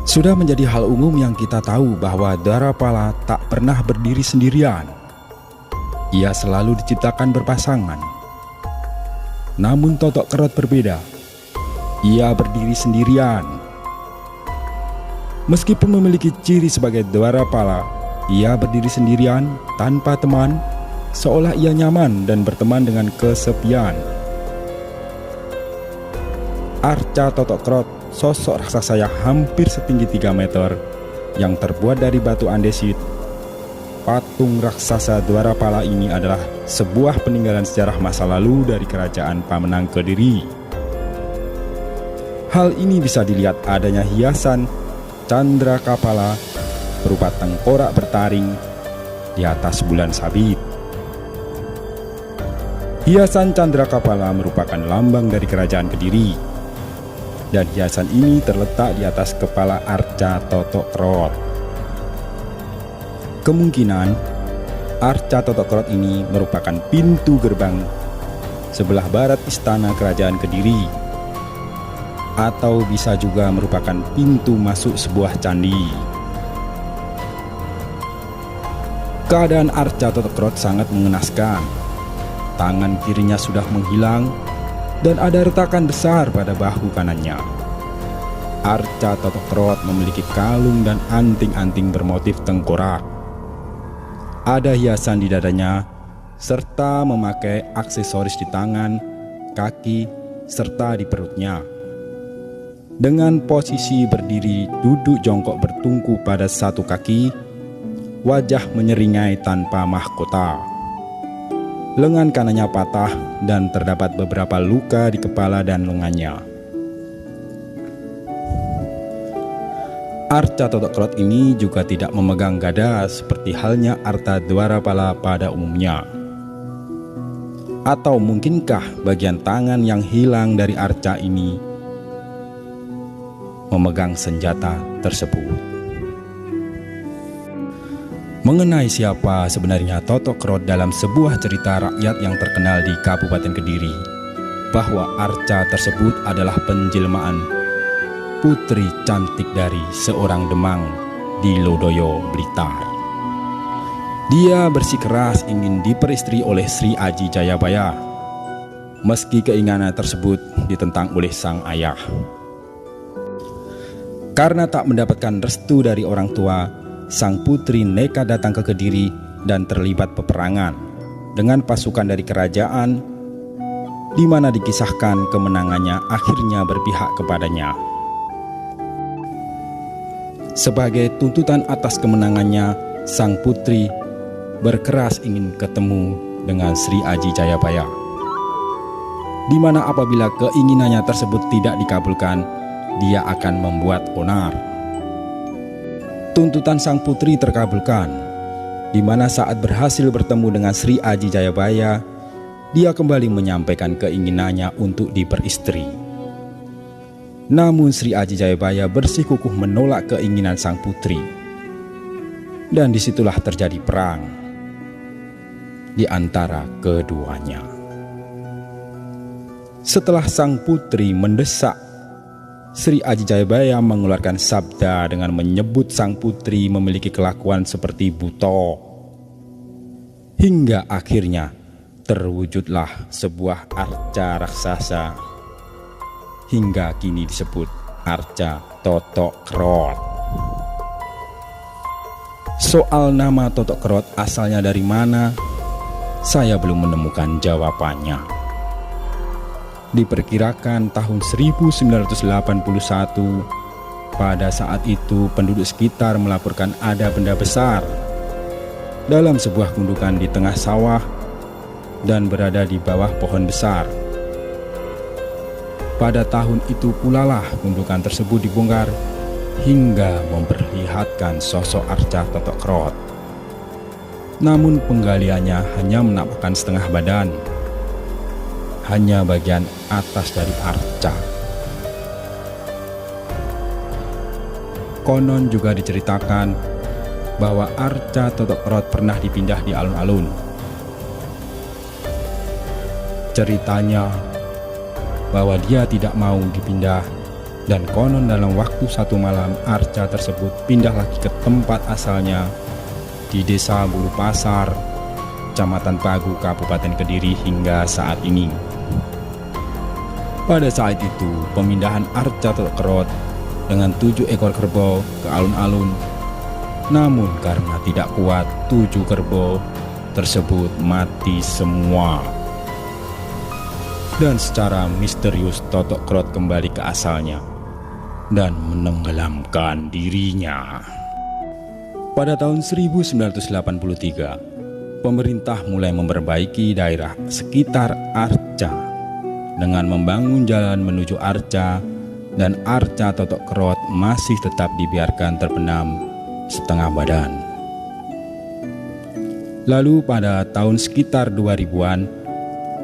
Sudah menjadi hal umum yang kita tahu bahwa Dwarapala tak pernah berdiri sendirian. Ia selalu diciptakan berpasangan. Namun Totok Kerot berbeda. Ia berdiri sendirian. Meskipun memiliki ciri sebagai Dwarapala, ia berdiri sendirian tanpa teman, seolah ia nyaman dan berteman dengan kesepian. Arca Totok Kerot, sosok raksasa yang hampir setinggi 3 meter yang terbuat dari batu andesit. Patung raksasa Dwarapala ini adalah sebuah peninggalan sejarah masa lalu dari kerajaan Pamenang Kediri. Hal ini bisa dilihat adanya hiasan Candrakapala berupa tengkorak bertaring di atas bulan sabit. Hiasan Candrakapala merupakan lambang dari kerajaan Kediri, dan hiasan ini terletak di atas kepala Arca Totok Kerot. Kemungkinan Arca Totok Kerot ini merupakan pintu gerbang sebelah barat istana kerajaan Kediri, atau bisa juga merupakan pintu masuk sebuah candi. Keadaan Arca Totok Kerot sangat mengenaskan. Tangan kirinya sudah menghilang dan ada retakan besar pada bahu kanannya. Arca Totok Kerot memiliki kalung dan anting-anting bermotif tengkorak. Ada hiasan di dadanya, serta memakai aksesoris di tangan, kaki, serta di perutnya. Dengan posisi berdiri duduk jongkok bertungku pada satu kaki, wajah menyeringai tanpa mahkota. Lengan kanannya patah dan terdapat beberapa luka di kepala dan lengannya. Arca Totok Kerot ini juga tidak memegang gada seperti halnya Arca Dwarapala pada umumnya. Atau mungkinkah bagian tangan yang hilang dari Arca ini memegang senjata tersebut? Mengenai siapa sebenarnya Totok Kerot dalam sebuah cerita rakyat yang terkenal di Kabupaten Kediri, bahwa Arca tersebut adalah penjelmaan putri cantik dari seorang Demang di Lodoyo, Blitar. Dia bersikeras ingin diperistri oleh Sri Aji Jayabaya, meski keinginan tersebut ditentang oleh sang ayah. Karena tak mendapatkan restu dari orang tua, sang putri nekat datang ke Kediri dan terlibat peperangan dengan pasukan dari kerajaan, di mana dikisahkan kemenangannya akhirnya berpihak kepadanya. Sebagai tuntutan atas kemenangannya, sang putri berkeras ingin ketemu dengan Sri Aji Jayabaya, di mana apabila keinginannya tersebut tidak dikabulkan, dia akan membuat onar. Tuntutan sang putri terkabulkan, di mana saat berhasil bertemu dengan Sri Aji Jayabaya, dia kembali menyampaikan keinginannya untuk diperistri. Namun Sri Aji Jayabaya bersikukuh menolak keinginan sang putri, dan disitulah terjadi perang di antara keduanya. Setelah sang putri mendesak, Sri Aji Jayabaya mengeluarkan sabda dengan menyebut sang putri memiliki kelakuan seperti buto. Hingga akhirnya terwujudlah sebuah arca raksasa, hingga kini disebut Arca Totok Kerot. Soal nama Totok Kerot asalnya dari mana, saya belum menemukan jawabannya. Diperkirakan tahun 1981, pada saat itu penduduk sekitar melaporkan ada benda besar dalam sebuah gundukan di tengah sawah dan berada di bawah pohon besar. Pada tahun itu pula lah gundukan tersebut dibongkar hingga memperlihatkan sosok Arca Totok Kerot. Namun penggaliannya hanya menampakkan setengah badan, hanya bagian atas dari arca. Konon juga diceritakan bahwa Arca Totok Kerot pernah dipindah di alun-alun. Ceritanya bahwa dia tidak mau dipindah Dan konon dalam waktu 1 malam arca tersebut pindah lagi ke tempat asalnya di Desa Bulu Pasar, Kecamatan Pagu, Kabupaten Kediri hingga saat ini. Pada saat itu, pemindahan arca Totok Kerot dengan 7 ekor kerbau ke alun-alun. Namun karena tidak kuat, 7 kerbau tersebut mati semua. Dan secara misterius Totok Kerot kembali ke asalnya dan menenggelamkan dirinya. Pada tahun 1983, pemerintah mulai memperbaiki daerah sekitar arca dengan membangun jalan menuju arca, dan arca Totok Kerot masih tetap dibiarkan terbenam setengah badan. Lalu pada tahun sekitar 2000-an,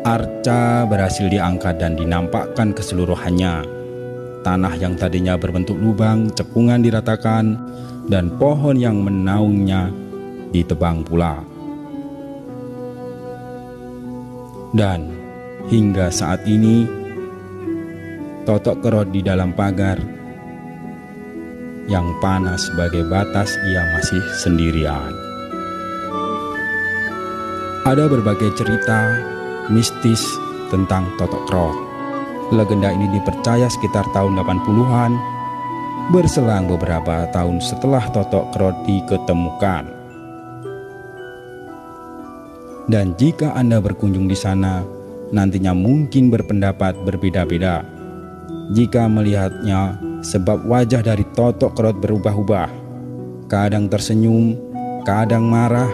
arca berhasil diangkat dan dinampakkan keseluruhannya. Tanah yang tadinya berbentuk lubang, cekungan diratakan, dan pohon yang menaungnya ditebang pula. Dan hingga saat ini, Totok Kerot di dalam pagar yang panas sebagai batas ia masih sendirian. Ada berbagai cerita mistis tentang Totok Kerot. Legenda ini dipercaya sekitar tahun 80-an, berselang beberapa tahun setelah Totok Kerot diketemukan. Dan jika Anda berkunjung di sana, nantinya mungkin berpendapat berbeda-beda jika melihatnya, sebab wajah dari Totok Kerot berubah-ubah, kadang tersenyum, kadang marah.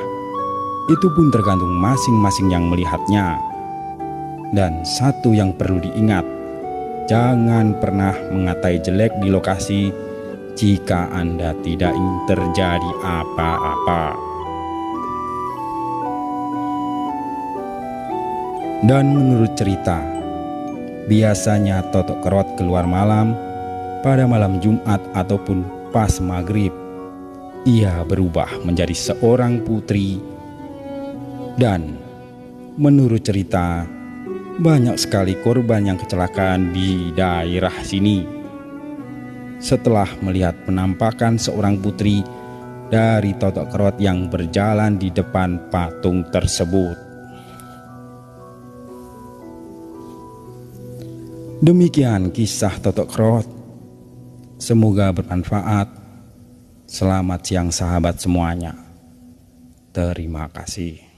Itu pun tergantung masing-masing yang melihatnya. Dan satu yang perlu diingat, jangan pernah mengatai jelek di lokasi jika Anda tidak ingin terjadi apa-apa. Dan menurut cerita, biasanya Totok Kerot keluar malam pada malam Jumat ataupun pas maghrib. Ia berubah menjadi seorang putri. Dan menurut cerita, banyak sekali korban yang kecelakaan di daerah sini setelah melihat penampakan seorang putri dari Totok Kerot yang berjalan di depan patung tersebut. Demikian kisah Totok Kerot. Semoga bermanfaat. Selamat siang sahabat semuanya. Terima kasih.